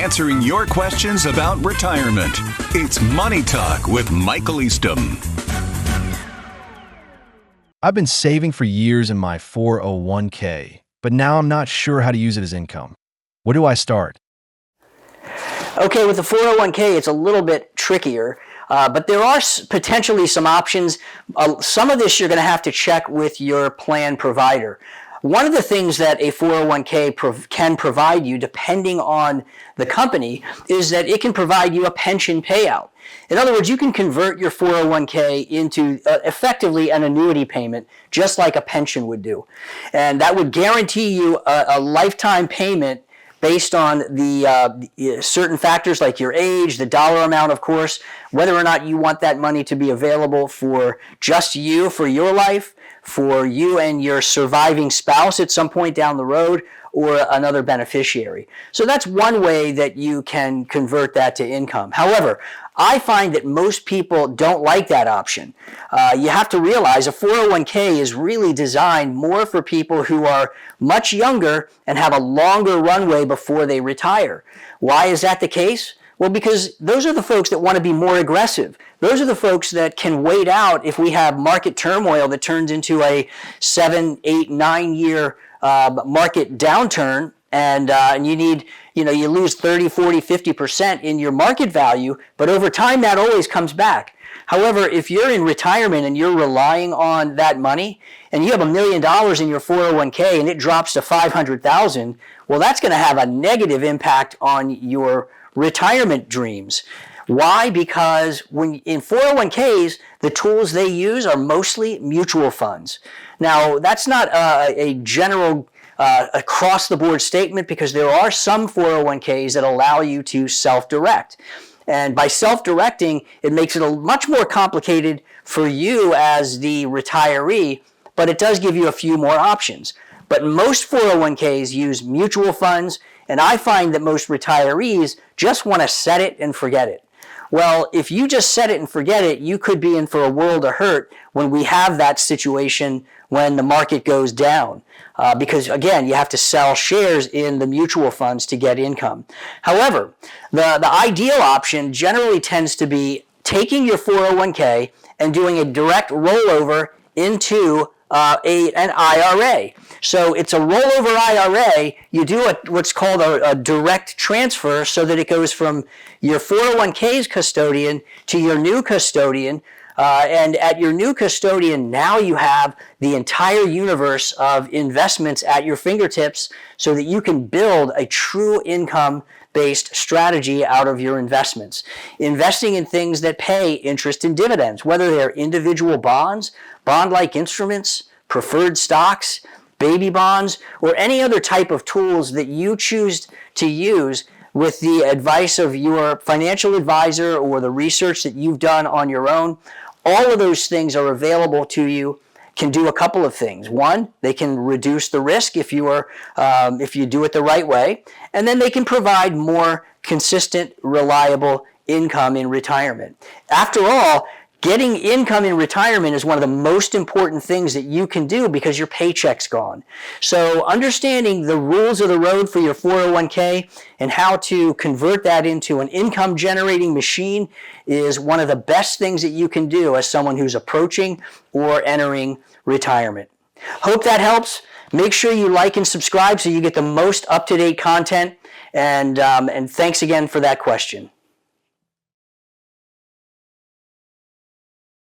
answering your questions about retirement. It's Money Talk with Michael Eastham. I've been saving for years in my 401k, but now I'm not sure how to use it as income. Where do I start? Okay, with the 401k, it's a little bit trickier, but there are potentially some options. Some of this you're going to have to check with your plan provider. One of the things that a 401k can provide you, depending on the company, is that it can provide you a pension payout. In other words, you can convert your 401k into effectively an annuity payment, just like a pension would do. And that would guarantee you a lifetime payment based on the certain factors like your age, the dollar amount, of course, whether or not you want that money to be available for just you, for your life, for you and your surviving spouse at some point down the road, or another beneficiary. So that's one way that you can convert that to income. However, I find that most people don't like that option. You have to realize a 401k is really designed more for people who are much younger and have a longer runway before they retire. Why is that the case? Well, because those are the folks that want to be more aggressive. Those are the folks that can wait out if we have market turmoil that turns into a 7, 8, 9 year market downturn, and you lose 30, 40, 50% in your market value, but over time that always comes back. However, if you're in retirement and you're relying on that money, and you have $1 million in your 401k and it drops to $500,000, well, that's going to have a negative impact on your retirement dreams. Why? Because when in 401ks, the tools they use are mostly mutual funds. Now, that's not a general across-the-board statement, because there are some 401ks that allow you to self-direct. And by self-directing, it makes it much more complicated for you as the retiree, but it does give you a few more options. But most 401ks use mutual funds, and I find that most retirees just want to set it and forget it. Well, if you just set it and forget it, you could be in for a world of hurt when we have that situation when the market goes down. Because, again, you have to sell shares in the mutual funds to get income. However, the ideal option generally tends to be taking your 401k and doing a direct rollover into an IRA. So it's a rollover IRA. You do what's called a direct transfer, so that it goes from your 401k's custodian to your new custodian. And at your new custodian, now you have the entire universe of investments at your fingertips, so that you can build a true income-based strategy out of your investments. Investing in things that pay interest and dividends, whether they're individual bonds, bond-like instruments, preferred stocks, baby bonds, or any other type of tools that you choose to use with the advice of your financial advisor or the research that you've done on your own. All of those things are available to you, can do a couple of things. One, they can reduce the risk if you do it the right way, and then they can provide more consistent, reliable income in retirement. After all, getting income in retirement is one of the most important things that you can do, because your paycheck's gone. So understanding the rules of the road for your 401k and how to convert that into an income generating machine is one of the best things that you can do as someone who's approaching or entering retirement. Hope that helps. Make sure you like and subscribe so you get the most up-to-date content. And thanks again for that question.